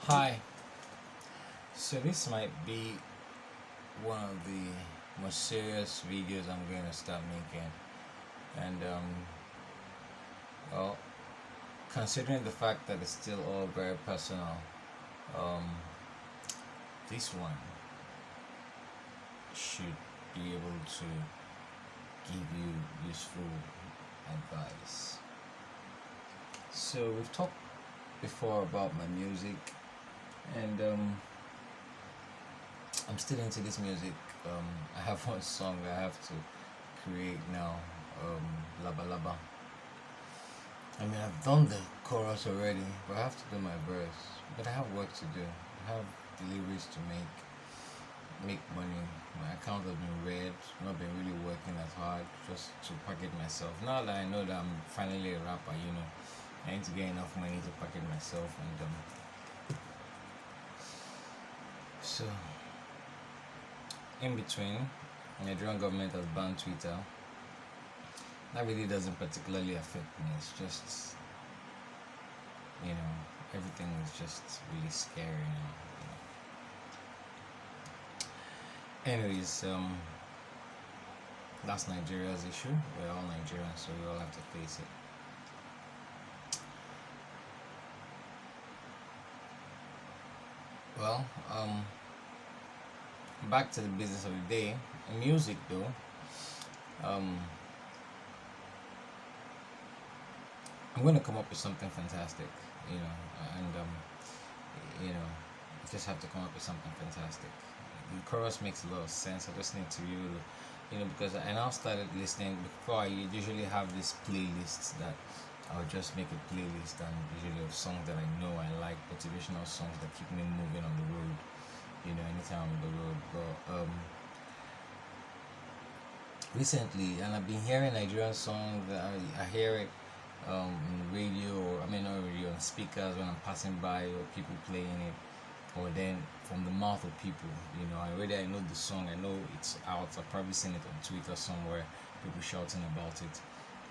Hi. So this might be one of the most serious videos I'm going to start making, and well, considering the fact that it's still all very personal, um, this one should be able to give you useful advice. So we've talked before about my music, and I'm still into this music. I have one song I have to create now, Laba Laba. I mean, I've done the chorus already, but I have to do my verse. But I have work to do. I have deliveries to make money. My account has been red. Not been really working as hard just to package myself. Now that I know that I'm finally a rapper, I need to get enough money to package myself, and so in between, the Nigerian government has banned Twitter. That really doesn't particularly affect me. It's just, everything is just really scary now. Anyways, that's Nigeria's issue. We're all Nigerians, so we all have to face it. Well, back to the business of the day. Music, though. Um, I'm going to come up with something fantastic, and you just have to come up with something fantastic. The chorus makes a lot of sense. I just need to really, because I now started listening. Before, I usually have these playlists that I'll just make a playlist, and usually of songs that I know I like, motivational songs that keep me moving on the road, anytime I'm on the road. But recently, and I've been hearing Nigerian songs. I hear it on the radio, or I mean not radio, on speakers when I'm passing by, or people playing it, or then from the mouth of people. I know the song, I know it's out. I've probably seen it on Twitter somewhere, people shouting about it,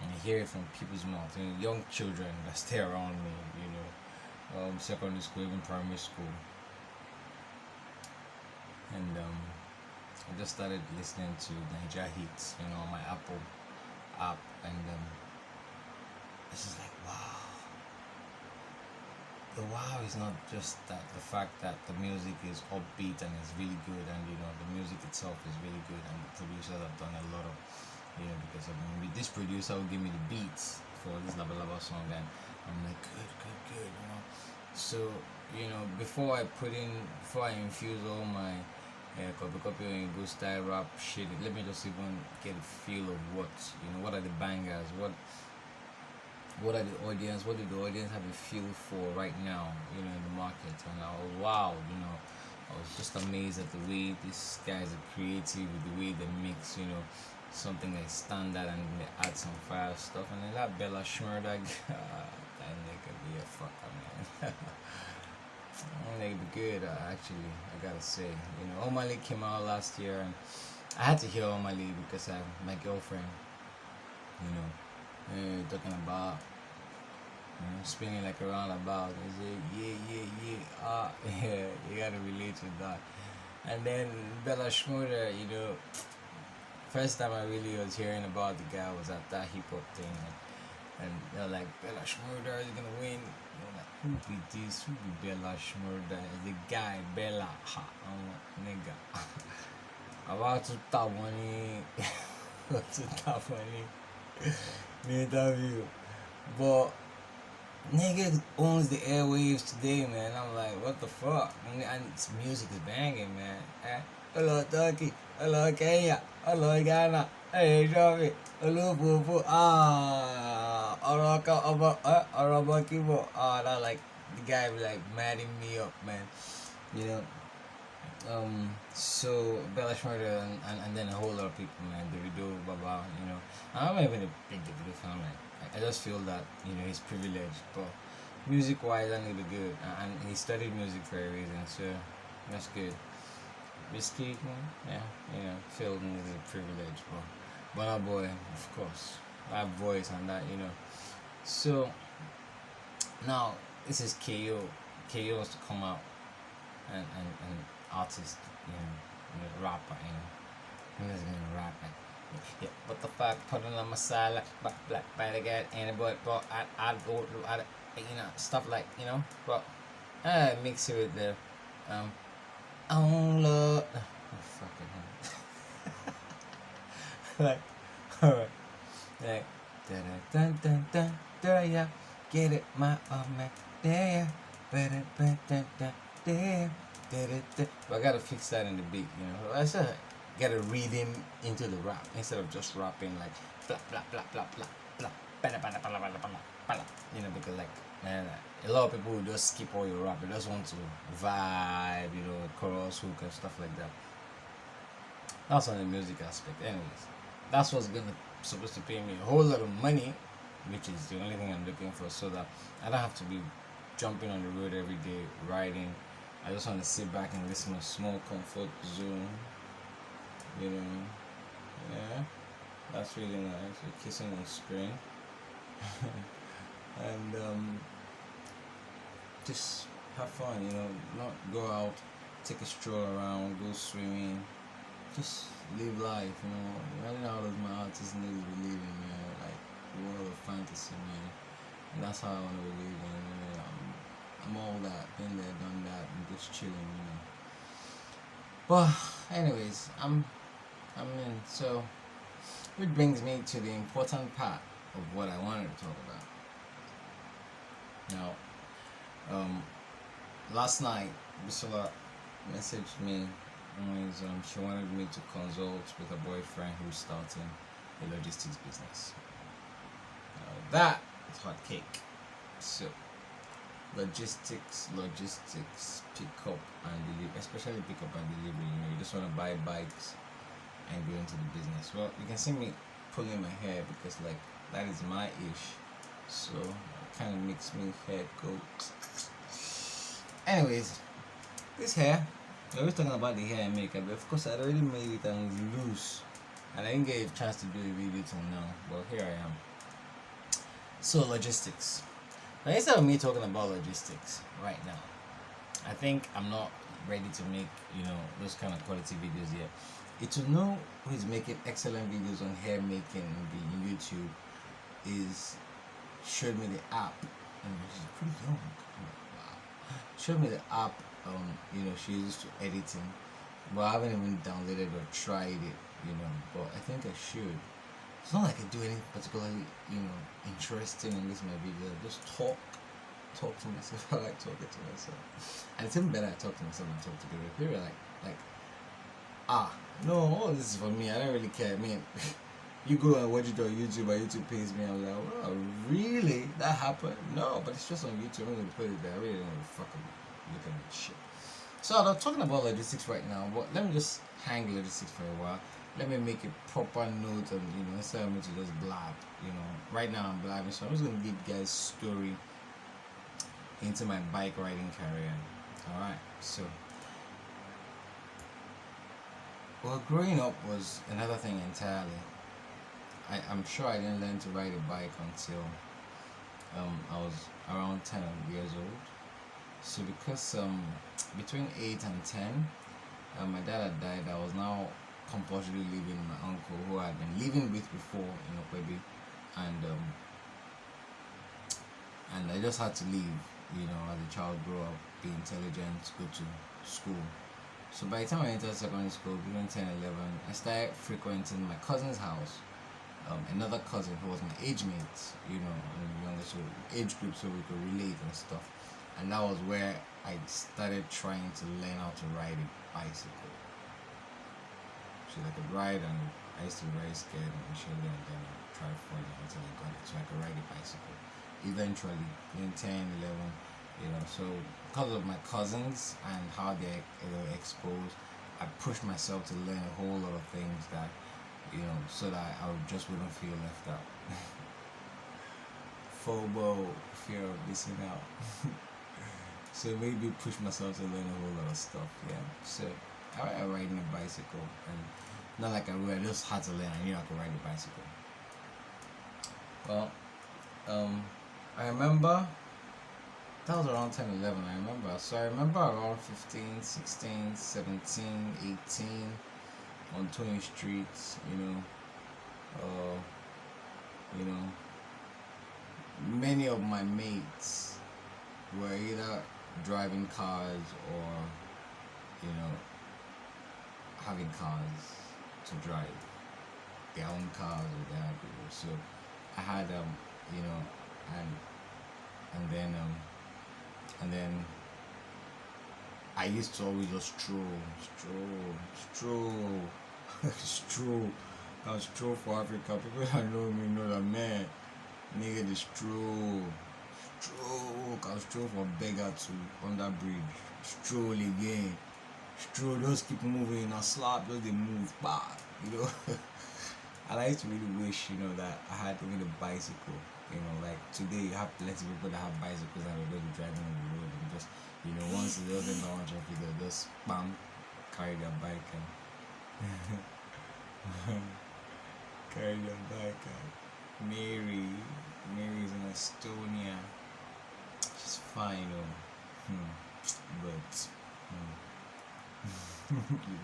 and I hear it from people's mouth. Young children that stay around me, secondary school, even primary school, and I just started listening to Niger hits, on my Apple app, and it's just like, wow. The wow is not just that the fact that the music is upbeat and it's really good, and the music itself is really good, and the producers have done a lot of, because this producer will give me the beats for this Lava Lava song, and I'm like, good. So before I infuse all my copy and go style rap shit, let me just even get a feel of what are the bangers, what are the audience, what do the audience have a feel for right now, in the market. And I was just amazed at the way these guys are creative, with the way they mix, something like standard, and they add some fire stuff. And then that Bella Schmurda, that nigga be a fucker, man. That nigga be good, actually, I gotta say. O'Malley came out last year, and I had to hear O'Malley because I have my girlfriend, talking about spinning like a roundabout. He said, yeah, you gotta relate with that. And then Bella Schmurder, first time I really was hearing about the guy was at that hip hop thing, and they're like, Bella Schmurder is gonna win. Like, who be this? Who be Bella Schmurder? The guy Bella, nigga. About to tap money, to tap money. The interview, but nigga owns the airwaves today, man. I'm like, what the fuck? And its music is banging, man. Hello Turkey, hello Kenya, hello Ghana, hey Jovi, hello Fufu, Araka, Arabakibo. That like the guy be like madding me up, man. You know. So Bella Schmurder, and then a whole lot of people, man. Davido, Baba, I'm not even a big Davido fan, man. I just feel that he's privileged, but music-wise, I need to be good, and he studied music for a reason, so that's good. Risky, yeah, Phil is a privilege, but Burna Boy, of course, that voice and that, So now this is KO. KO wants to come out and artist, rapper, and he's gonna rap like, yeah, what the fuck, put it on my side like, black, by the guy, and but I go, stuff like, but I mix it with the, oh Lord, oh, fucking hell. Like, alright, like, da da dun dun dun, da yeah, get it, my man, yeah, da da dun dun dun, da da da. But I gotta fix that in the beat, I said, gotta read him into the rap instead of just rapping like blah blah blah blah blah blah blah blah blah blah blah blah. Because like, man, a lot of people will just skip all your rap. They just want to vibe, chorus, hook, and stuff like that. That's on the music aspect. Anyways, that's what's supposed to pay me a whole lot of money, which is the only thing I'm looking for, so that I don't have to be jumping on the road every day riding. I just want to sit back and listen to a small comfort zone. Yeah, that's really nice. You're kissing on screen. And just have fun, not go out, take a stroll around, go swimming, just live life, Imagine all of my artist niggas be living, like the world of fantasy, man. And that's how I want to be living, I'm all that, been there, done that, I'm just chilling, But anyways, I'm in. So, which brings me to the important part of what I wanted to talk about. Now, last night, Bisola messaged me, and she wanted me to consult with a boyfriend who's starting a logistics business. That is hot cake. So, logistics, pick up and delivery, especially pick up and delivery. You just want to buy bikes and go into the business. Well, you can see me pulling my hair because like that is my ish, so it kind of makes me head go. Anyways, this hair, I was talking about the hair and makeup, but of course I'd already made it and it was loose, and I didn't get a chance to do a video till now, but here I am. So logistics. Now instead of me talking about logistics right now, I think I'm not ready to make those kind of quality videos yet. To know who is making excellent videos on hair making on YouTube is showed me the app, and she's pretty young. Wow. Showed me the app. She uses to editing, but I haven't even downloaded or tried it. But I think I should. It's not like I do anything particularly interesting in this my video. I just talk to myself. I like talking to myself, and it's even better I talk to myself than talk to people. People are like. No, all this is for me. I don't really care. I mean, you go and watch it on YouTube, and YouTube pays me. I'm like, wow, really? That happened? No, but it's just on YouTube. I'm gonna put it there. I really don't know the fuck I'm looking at shit. So I'm talking about logistics right now, but let me just hang logistics for a while. Let me make a proper note, and instead of me to just blab. Right now I'm blabbing, so I'm just gonna give you guys story into my bike riding career. All right, so. Well, growing up was another thing entirely. I'm sure I didn't learn to ride a bike until I was around 10 years old. So because between 8 and 10, my dad had died. I was now compulsorily living with my uncle, who I had been living with before in Okwebi, and I just had to leave. As a child, grow up, be intelligent, go to school. So by the time I entered secondary school, between 10 and 11, I started frequenting my cousin's house. Another cousin who was my age mate, younger, so age group, so we could relate and stuff. And that was where I started trying to learn how to ride a bicycle. So I could ride, and I used to be very scared initially, and then I tried falling until I got it, so I could ride a bicycle. Eventually, in 10, 11, so because of my cousins and how they were exposed, I pushed myself to learn a whole lot of things that, so that I just wouldn't feel left out. FOMO, fear of missing out. So it made me push myself to learn a whole lot of stuff, yeah. So I started riding a bicycle, and not like I just had to learn, I knew I could ride a bicycle. Well, I remember That was around 10, 11, I remember. So I remember around 15, 16, 17, 18 on Tony Street, uh, you know, many of my mates were either driving cars or, you know, having cars to drive, their own cars or their people. So I had, you know, and and then and then I used to always just stroll, stroll. I stroll for Africa. People that know me know that, man, nigga, the stroll. Can stroll from beggar to under bridge. Stroll again. Stroll, just keep moving. Now slap, just they move back. And I used to really wish, that I had even a bicycle. Like today you have plenty of people that have bicycles and they're going to be driving on the road and just, once the other don't want traffic, they'll just spam, carry their bike and carry their bike and Mary's in Estonia. She's fine, but she's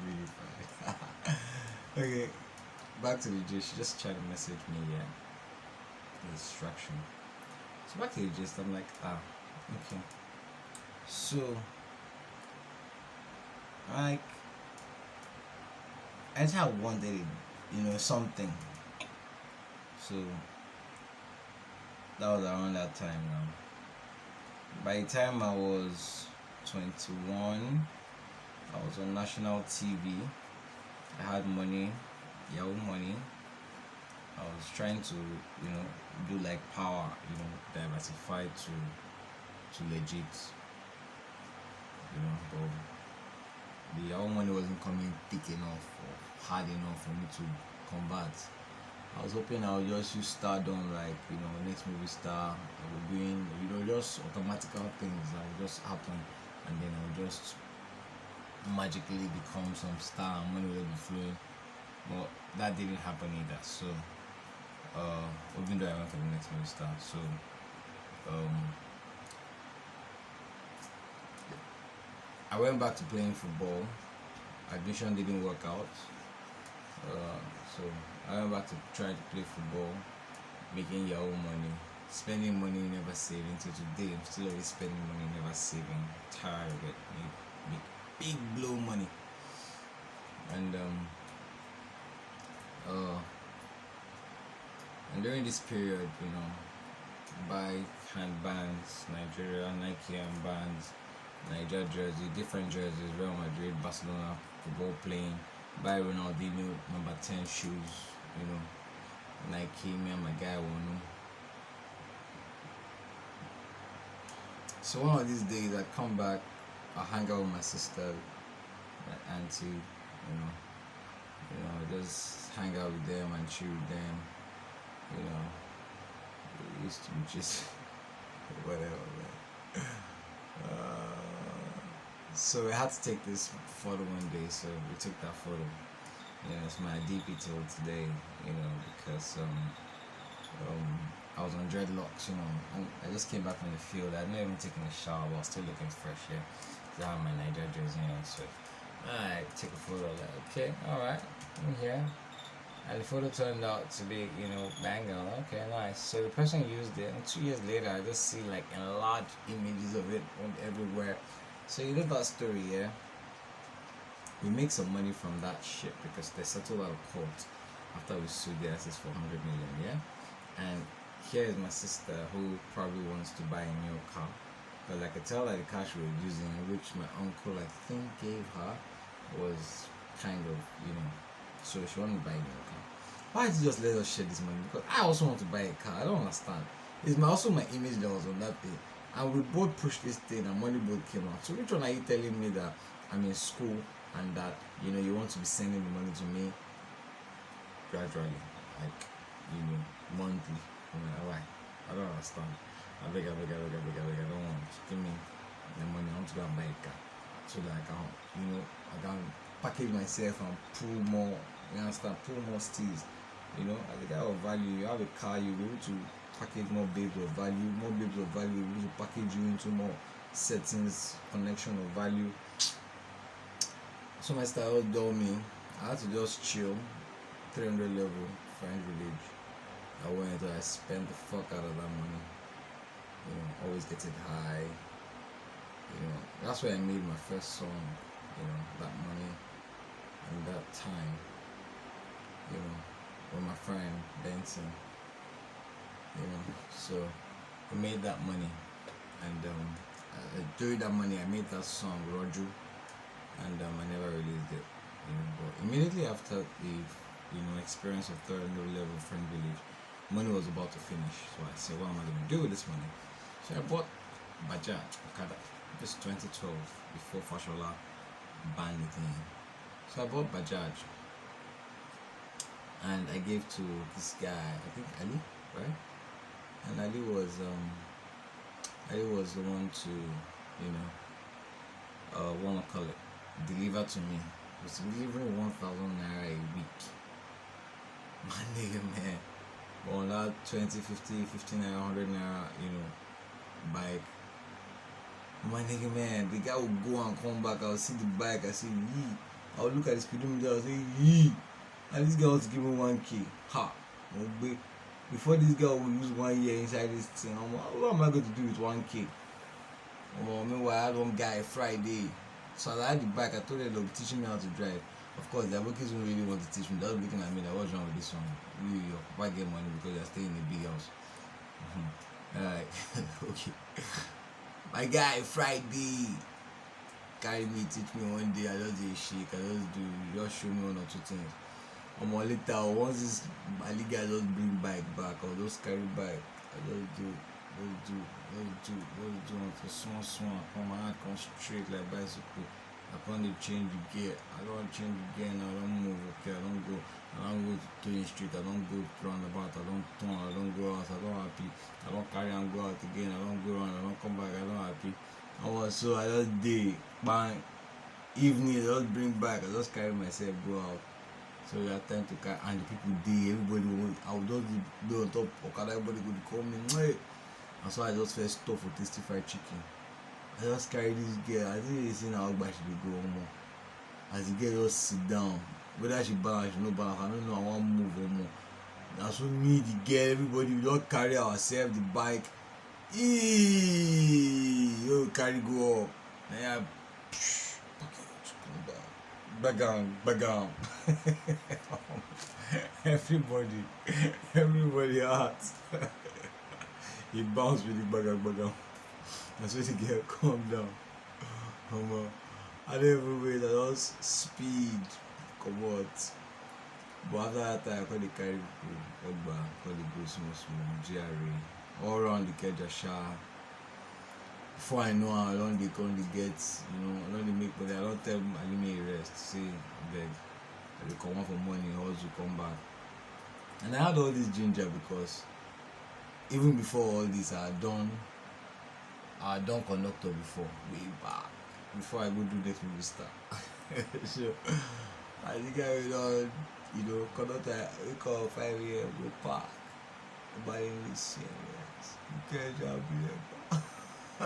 really fine. Okay, back to the gist. She just tried to message me, yeah. Distraction. So back to the gist, I'm like, okay. So, like, I just had wanted, something. So, that was around that time now. By the time I was 21, I was on national TV. I had money, Yahoo money. I was trying to, do like power, diversify to legit, but the Yahoo money wasn't coming thick enough or hard enough for me to convert. I was hoping I would just use stardom, like, next movie star. I was doing, just automatical things that would just happen, and then I would just magically become some star and money would be flowing. But that didn't happen either. So, even though I went for the next movie star, so I went back to playing football. Admission didn't work out. So I went back to try to play football, making your own money, spending money, never saving. Till today, I'm still always spending money, never saving. Tired of it. Make big blow money. And during this period, buy handbands, Nigeria, Nike handbands, Niger jersey, different jerseys, Real Madrid, Barcelona, football playing, buy Ronaldinho number 10 shoes, Nike, me and my guy one. So one of these days I come back, I hang out with my sister, my auntie, just hang out with them and chill with them, it used to be just whatever, man. So we had to take this photo one day, so we took that photo. It's my DP till today, because I was on dreadlocks, and I just came back from the field. I'd not even taken a shower, but I was still looking fresh, yeah. So I had my Niger jersey, so alright, take a photo. Like, okay, alright, I'm here. And the photo turned out to be, banger. Okay, nice. So the person used it, and 2 years later, I just see like enlarged images of it everywhere. So you know that story, yeah? We make some money from that shit because they settled out of court after we sued the assets for 100 million, yeah? And here is my sister who probably wants to buy a new car. But I could tell that the cash we were using, which my uncle I think gave her, was kind of, so she wanted to buy a new car. Why did you just let us share this money? Because I also want to buy a car. I don't understand. It's also my image that was on that thing. And we both pushed this thing and money both came out. So which one are you telling me that I'm in school and that, you want to be sending the money to me gradually? Like, monthly. Why? I don't understand. I beg, I don't want. Give me the money. I want to go and buy a car. So that I can package myself and pull more, pull more steals. As a guy of value, you have a car, you'll be able to package more babes of value. More babes of value will use to package you into more settings, connection of value. So my style was dull me. I had to just chill. 300 level, French village. I went and I spent the fuck out of that money. Always get it high. That's where I made my first song. That money and that time. With my friend Benson. So I made that money, and during that money I made that song Roju, and I never released it. But immediately after the experience of third level friend village, money was about to finish. So I said, what am I going to do with this money? So I bought Bajaj Okada. This 2012, before Fashola banned the thing. So I bought Bajaj, and I gave to this guy, I think Ali, right? And Ali was the one to wanna call it deliver to me. He was delivering 1,000 naira a week. My nigga, man. But on that 20, 50, 50 naira, 100 naira, bike. My nigga, man, the guy would go and come back. I'll see the bike, I say, yee. I'll look at the speedometer, I'll say, yee. And this guy wants to give me 1K. Ha! Before this guy will lose 1 year inside this thing, what am I going to do with 1K? Meanwhile, I had one guy Friday. So I had the bike, I told them they'll be teaching me how to drive. Of course, the advocates don't really want to teach me. They were looking at me like, what's wrong with this one? Your papa get money because you're staying in a big house. Alright, okay. My guy Friday carry me, teach me one day. I just do a shake, just show me 1 or 2 things. Later, once this Ali guy just bring bike back or just carry bike, I just do until small, come and come straight like bicycle. I can't change the gear. I don't change the gear now. I don't move. Okay, I don't go to the street. I don't go roundabout. I don't turn. I don't go out. I don't happy. I don't carry and go out again. I don't go around. I don't come back. I don't happy. So I just day bang evening. I just bring back. I just carry myself go out. So we have time to carry, and the people day. Everybody I would just be on top. Okada, everybody would call me. Hey. And so I just first stop for tasty fried chicken. I just carry this girl. I think they see now how she dey go more. As the girl just sit down, whether she balance, she no balance, I don't know. I want move or more. And so me, the girl, everybody, we just carry ourselves the bike. You carry go up. Then bagam. everybody hot. He bounced with the bagam. That's when the girl calm down. I don't even wait, I just speed, come out. But after that time, I call the carry people, call the go small, GRA, all around the Kejasha. Before I know how long they come to get, I don't make money. I don't tell them I may rest, say, beg. They come out for money, also come back. And I had all this ginger because even before all this, I had done conductor before, way back, before I go do this movie star. So I think I will conductor, we call 5 a.m. go park, buy this you can't job here. I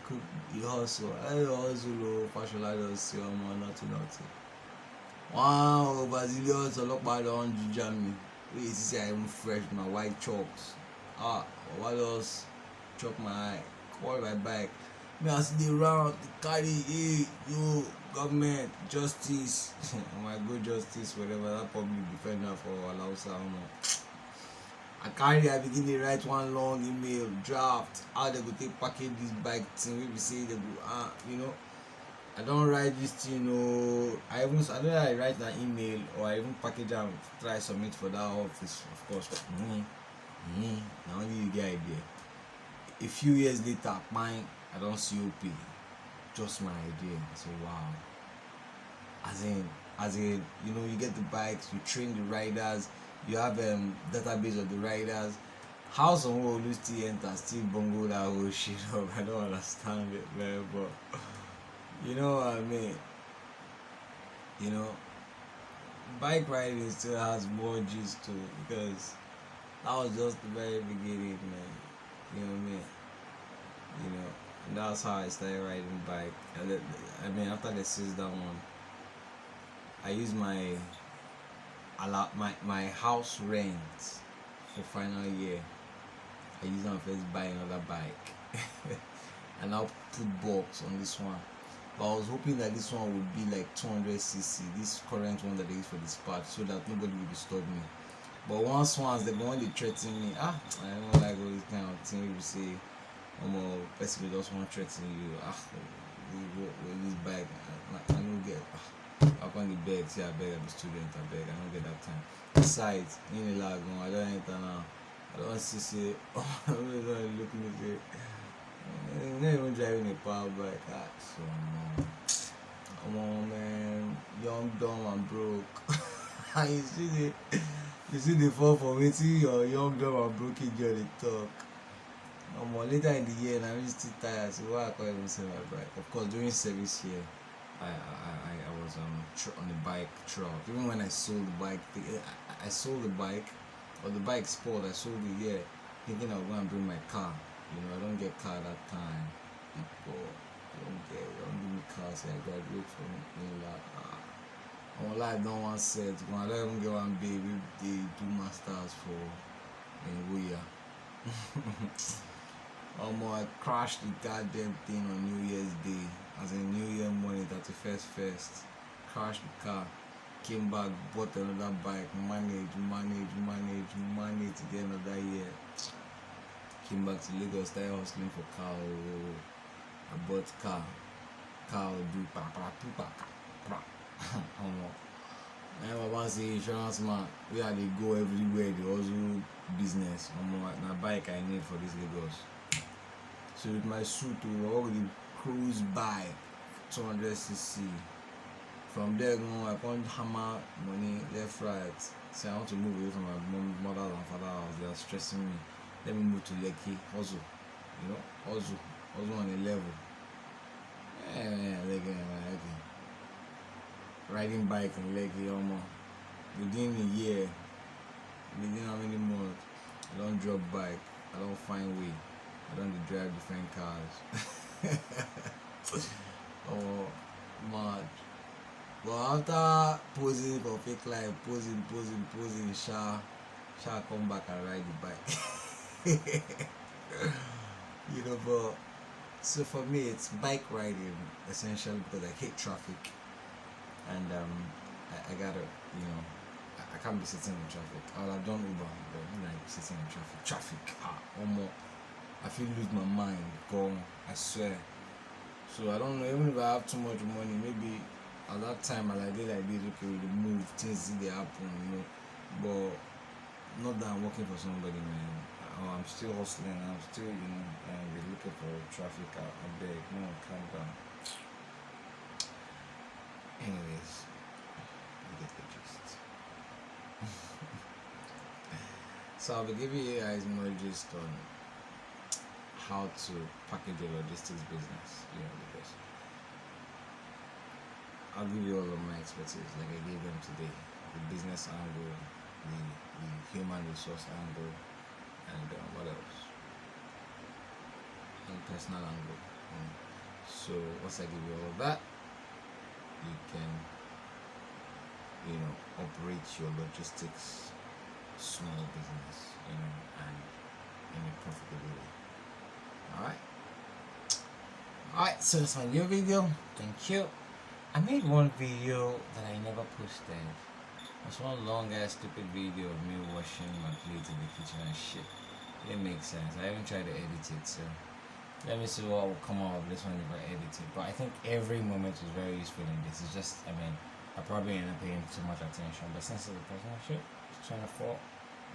could hustle. I hustle, fashion I don't see nothing. Wow, Brazilians ọlọ́pàá don ginger me. Wait, see I am fresh, my white chalks. What else? Chop my eye. Call my bike. Me as they round, they carry, government, justice. My good justice, whatever that public defender for Alausa. I begin to write one long email, draft, how they go take package this bike thing. We say they go, I don't write this thing, I don't know I write an email or I even package and try submit for that office, of course. Now only you get idea. A few years later, I don't COP. Just my idea. I say, wow. As in, you get the bikes, you train the riders, you have database of the riders. How someone will still enter, still bungle that whole shit up? I don't understand it, man, but you know what I mean. bike riding still has more gist to it because that was just the very beginning, man. You know what I mean? You know, and that's how I started riding bike. I mean, after the six that one, I used my house rent for final year. I used my first buy another bike, and I'll put box on this one. But I was hoping that this one would be like 200cc, this current one that they use for dispatch, so that nobody will disturb me. But once they go on, they threaten me. I don't like all this kind of thing. You say, person will just want to threaten you. With this bike, I don't get. I can't the beg, say I beg, I'm a student, I beg, I don't get that time. Besides, in the lag, I don't enter now. I don't see, I'm just looking at it. I'm not even driving a power bike. So, man, young, dumb, and broke. And you see the fall for me, see your young, dumb, and broke girl they talk. Later in the year, and I'm still tired, so why I can't even sell my bike. Of course, during service here, I was on the bike throughout. Even when I sold the bike, I sold the bike, or the bike spoiled. I sold it here, thinking I was going to bring my car. You know, I don't get car that time. People, don't give me car. So I graduate from I'm like, don't want set. I don't even get one baby. They do masters for in Wuya. I crashed the goddamn thing on New Year's Day. As in New Year morning, 31st. Crashed the car. Came back, bought another bike. Managed to get another year. Came back to Lagos, started hustling for car. I bought car. Car do and my man say insurance man, we are they go everywhere, they also business. Na bike I need for this Lagos. So with my suit, we all the cruise by 200cc. From there, I can't hammer money left, right. Say I want to move away from my mother and father house. They are stressing me. Let me move to Lekki, hustle. You know, hustle on a level. Lekki. Riding bike in Lekki, within a year, within how many months, I don't drop bike, I don't find way, I don't drive different cars. Mad. But after posing for fake life, posing, shall come back and ride the bike. But so for me, it's bike riding essentially because I hate traffic. And I gotta, I can't be sitting in traffic. I would have done Uber, but I'm like sitting in traffic. I feel lose my mind, gone, I swear. So I don't know, even if I have too much money, maybe at that time I did okay, we move, things they happen, but not that I'm working for somebody, man. I'm still hustling, I'm still, looking for traffic. I beg, no, calm down. Anyways, you get the gist. So I'll be giving you guys more gist on how to package your logistics business, because I'll give you all of my expertise like I gave them today. The business angle, the human resource angle, and what else? And personal angle. So once I give you all of that, you can operate your logistics small business and in a profitable way. Alright, so that's my new video. Thank you. I made one video that I never posted. It's one long ass stupid video of me washing my plates in the kitchen and shit. It makes sense. I haven't tried to edit it, so let me see what will come out of this one if I edit it. But I think every moment was very useful in this. It's just, I probably end up paying too much attention. But since it's a personal shit, 24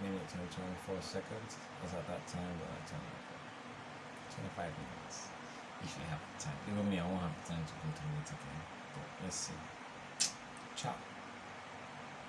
minutes and 24 seconds. Was at that time, but I turned it 25 minutes. If you have the time. Even me, I won't have the time to go through it again. But let's see. Ciao.